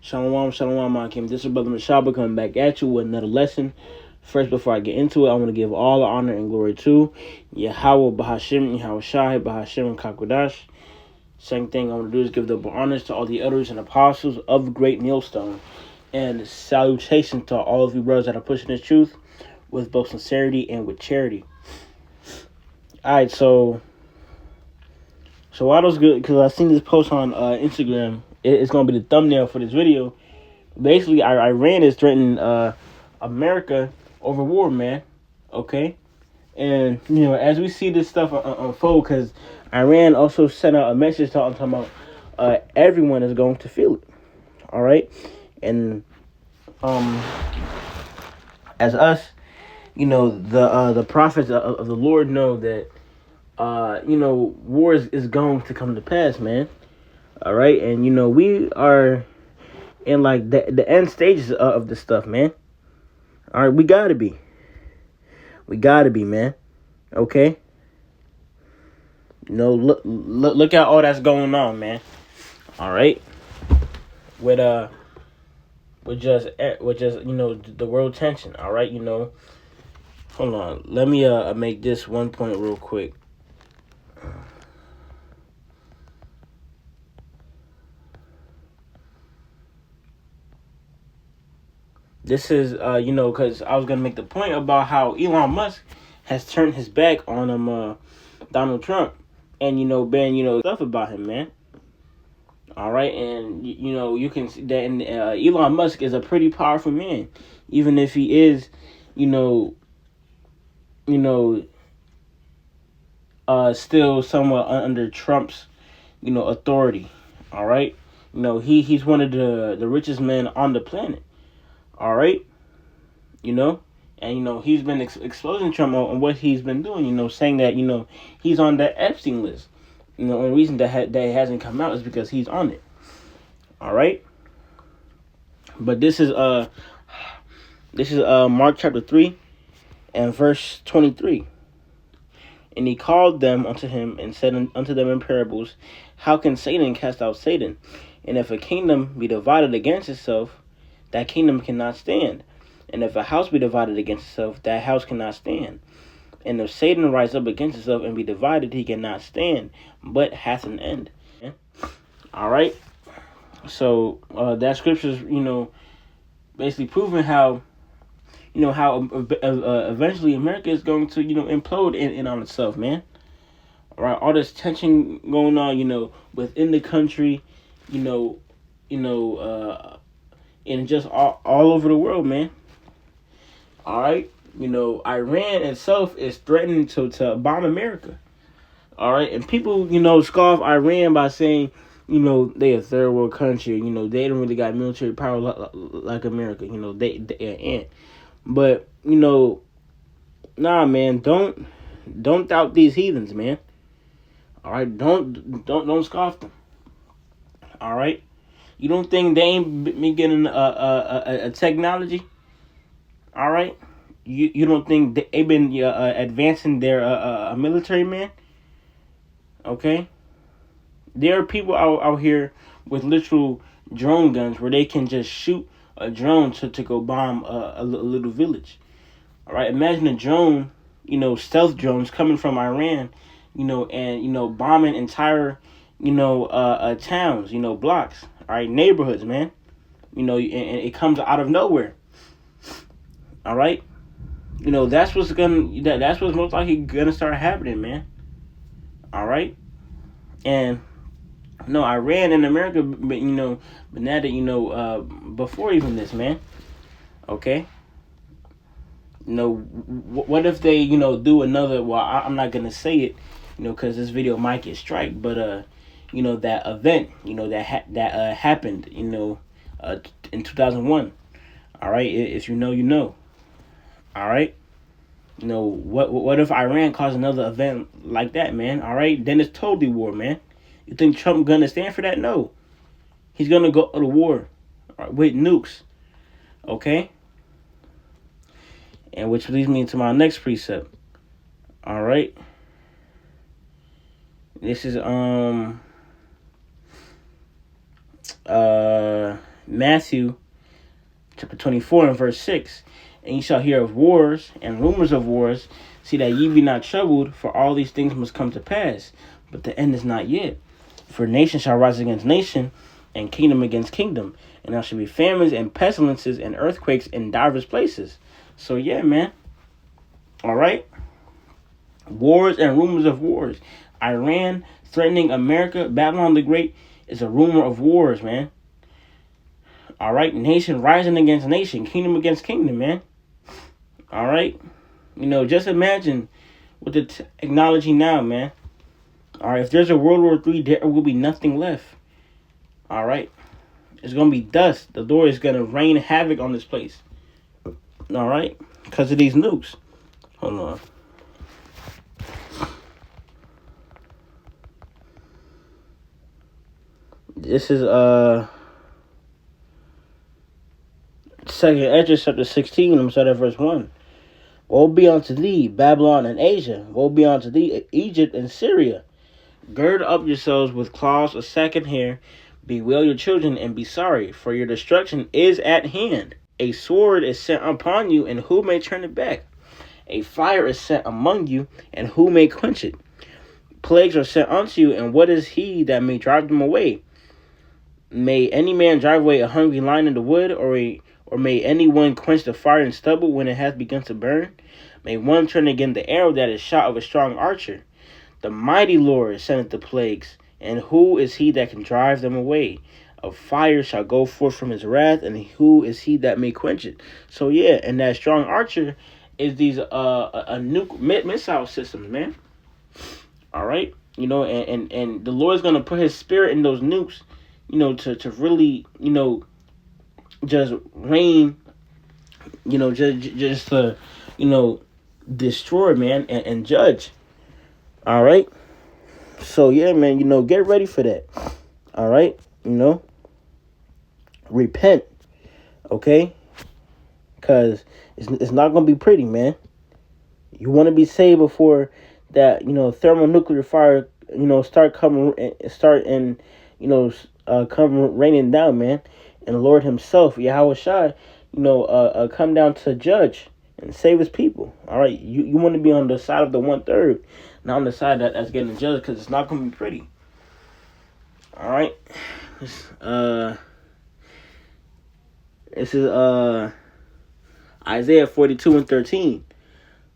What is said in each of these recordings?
Shalom, shalom, Akim. This is Brother Mashaba coming back at you with another lesson. First, before I get into it, I want to give all the honor and glory to Yahweh Bahashim, Yahweh Shai, Bahashim, and Kakodash. Second thing I want to do is give the honors to all the elders and apostles of the Great Millstone. And salutation to all of you brothers that are pushing this truth with both sincerity and with charity. Alright, so why those good? Because I seen this post on Instagram. It's going to be the thumbnail for this video. Basically, Iran is threatening America over war, man. Okay? And, as we see this stuff unfold, because Iran also sent out a message talking about everyone is going to feel it. All right? And as us, the prophets of the Lord know that, war is going to come to pass, man. All right? And, we are in, like, the end stages of this stuff, man. All right? We got to be. We got to be, man. Okay? Look at all that's going on, man. All right? With just the world tension, all right? Hold on. Let me make this one point real quick. This is because I was gonna make the point about how Elon Musk has turned his back on Donald Trump, and ban stuff about him, man. All right, and you can see that Elon Musk is a pretty powerful man, even if he is, still somewhat under Trump's, authority. All right, he's one of the richest men on the planet. All right, and he's been exposing Trump on what he's been doing. Saying that he's on the Epstein list. The only reason that it hasn't come out is because he's on it. All right, but this is Mark chapter 3 and verse 23. And he called them unto him and said unto them in parables, how can Satan cast out Satan? And if a kingdom be divided against itself, that kingdom cannot stand. And if a house be divided against itself, that house cannot stand. And if Satan rise up against himself and be divided, he cannot stand, but hath an end. All right. So that scripture is, basically proving how, how eventually America is going to, implode in on itself, man. All right. All this tension going on, within the country, and just all over the world, man. All right. Iran itself is threatening to bomb America. All right. And people, scoff Iran by saying, they a third world country. They don't really got military power like America. They ain't. But, nah, man, don't doubt these heathens, man. All right. Don't scoff them. All right. You don't think they ain't been getting a technology? All right. You don't think they've been advancing their military, man? Okay. There are people out here with literal drone guns where they can just shoot a drone to go bomb a little village. All right. Imagine a drone, stealth drones coming from Iran, and bombing entire, towns, blocks. All right, neighborhoods, man. And it comes out of nowhere. All right, that's what's most likely gonna start happening, man. All right, and Iran and America, but now that before even this, man. Okay. What if they do another? Well, I'm not gonna say it, because this video might get strike, but that event, that happened, in 2001. All right, if you know. All right, what if Iran caused another event like that, man? All right, then it's totally war, man. You think Trump gonna stand for that? No, he's gonna go to war with nukes. Okay, and which leads me to my next precept. All right, this is Matthew chapter 24 and verse 6. And ye shall hear of wars and rumors of wars. See that ye be not troubled, for all these things must come to pass. But the end is not yet. For nation shall rise against nation, and kingdom against kingdom. And there shall be famines and pestilences and earthquakes in divers places. So yeah, man. All right. Wars and rumors of wars. Iran threatening America. Babylon the Great is a rumor of wars, man. All right. Nation rising against nation. Kingdom against kingdom, man. All right. Just imagine with the technology now, man. All right. If there's a World War III, there will be nothing left. All right. It's going to be dust. The Lord is going to rain havoc on this place. All right. Because of these nukes. Hold on. This is Second Ezra chapter 16. I'm going to start at verse 1. Woe be unto thee, Babylon and Asia. Woe be unto thee, Egypt and Syria. Gird up yourselves with cloths of second hair. Bewail your children and be sorry, for your destruction is at hand. A sword is sent upon you, and who may turn it back? A fire is set among you, and who may quench it? Plagues are sent unto you, and what is he that may drive them away? May any man drive away a hungry lion in the wood, or may anyone quench the fire in stubble when it has begun to burn? May one turn again the arrow that is shot of a strong archer? The mighty Lord sendeth the plagues, and who is he that can drive them away? A fire shall go forth from his wrath, and who is he that may quench it? So yeah, and that strong archer is these a nuke missile systems, man. All right, and the Lord's gonna put His Spirit in those nukes, to really, just rain, just to, destroy, man, and judge. All right. So yeah, man, get ready for that. All right, repent, okay? Because it's not gonna be pretty, man. You want to be saved before that, thermonuclear fire, come raining down, man. And the Lord Himself, Yahweh Shai, come down to judge and save His people. All right, you want to be on the side of the 1/3, not on the side that's getting judged, because it's not gonna be pretty. All right, this is Isaiah 42 and 13.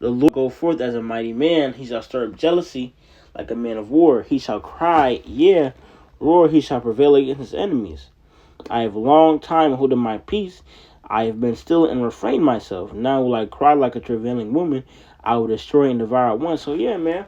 The Lord go forth as a mighty man. He shall stir up jealousy like a man of war. He shall cry, yeah, roar. He shall prevail against his enemies. I have long time holding my peace. I have been still and refrained myself. Now will I cry like a travailing woman. I will destroy and devour at once. So yeah, man.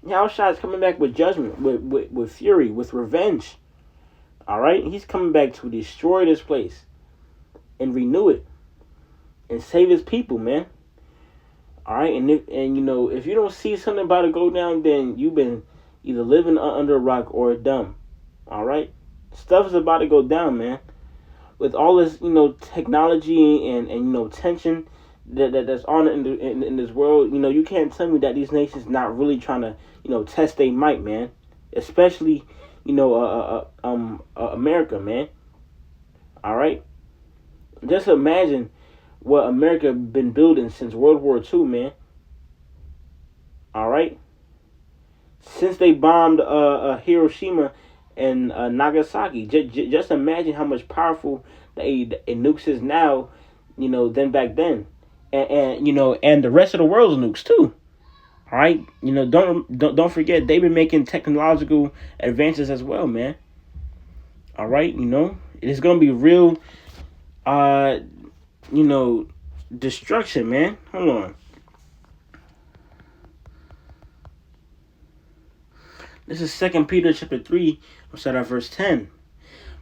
Yahushua is coming back with judgment, with fury, with revenge. All right? He's coming back to destroy this place and renew it and save His people, man. All right? And if you don't see something about to go down, then you've been either living under a rock or dumb. All right? Stuff is about to go down, man. With all this, technology and tension that's on in this world, you can't tell me that these nations not really trying to, test their might, man. Especially, America, man. All right. Just imagine what America been building since World War II, man. All right. Since they bombed Hiroshima and Nagasaki, just imagine how much powerful the nukes is now, than back then, and the rest of the world's nukes too. All right, don't forget they've been making technological advances as well, man. All right, it's gonna be real, destruction, man. Hold on. This is 2 Peter chapter 3, we'll start at verse 10.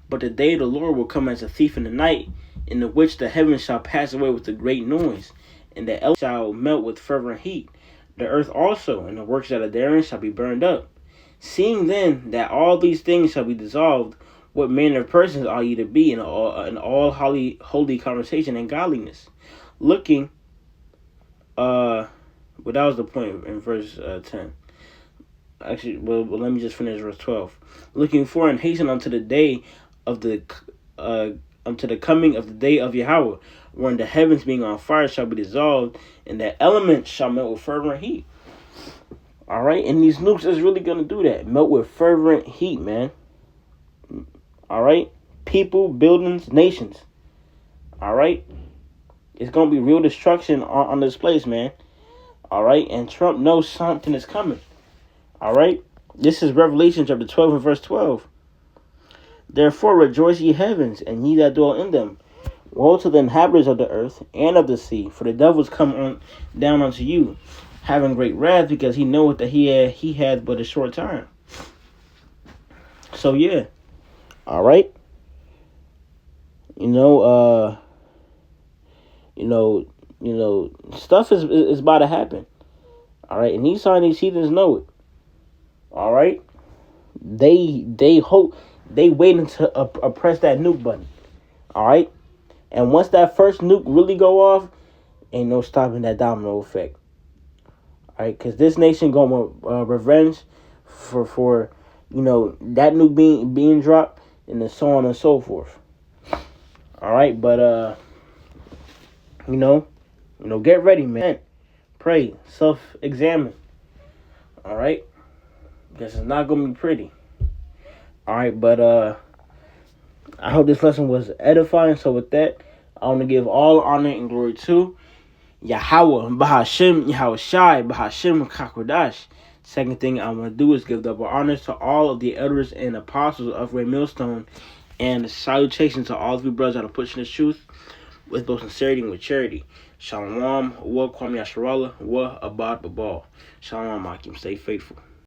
But the day of the Lord will come as a thief in the night, in the which the heavens shall pass away with a great noise, and the elements shall melt with fervent heat. The earth also, and the works that are therein shall be burned up. Seeing then that all these things shall be dissolved, what manner of persons are ye to be in all holy conversation and godliness? Looking, that was the point in verse 10. Actually, well, let me just finish verse 12. Looking for and hasten unto the day of the unto the coming of the day of Yahweh, wherein the heavens being on fire shall be dissolved, and the elements shall melt with fervent heat. All right, and these nukes is really gonna do that, melt with fervent heat, man. All right, people, buildings, nations. All right, it's gonna be real destruction on this place, man. All right, and Trump knows something is coming. All right, this is Revelation chapter 12 and verse 12. Therefore rejoice ye heavens, and ye that dwell in them. Woe to the inhabitants of the earth and of the sea, for the devils come on down unto you, having great wrath, because he knoweth that he had but a short time. So yeah, all right. Stuff is about to happen. All right, and these heathens know it. All right, they hope, they waiting to press that nuke button. All right, and once that first nuke really go off, ain't no stopping that domino effect. All right, because this nation gonna revenge for that nuke being dropped, and then so on and so forth. All right, but get ready, man. Pray, self-examine. All right, because it's not gonna be pretty. All right, but I hope this lesson was edifying. So with that, I want to give all honor and glory to Yahweh, Bahashem, Yahweh Shai, Bahashem, Kakodash. Second thing I want to do is give double honors to all of the elders and apostles of Ray Millstone, and salutations to all of you brothers that are pushing the truth with both sincerity and with charity. Shalom, wa kwam yasharallah, wa abad babal. Shalom, Akim. Stay faithful.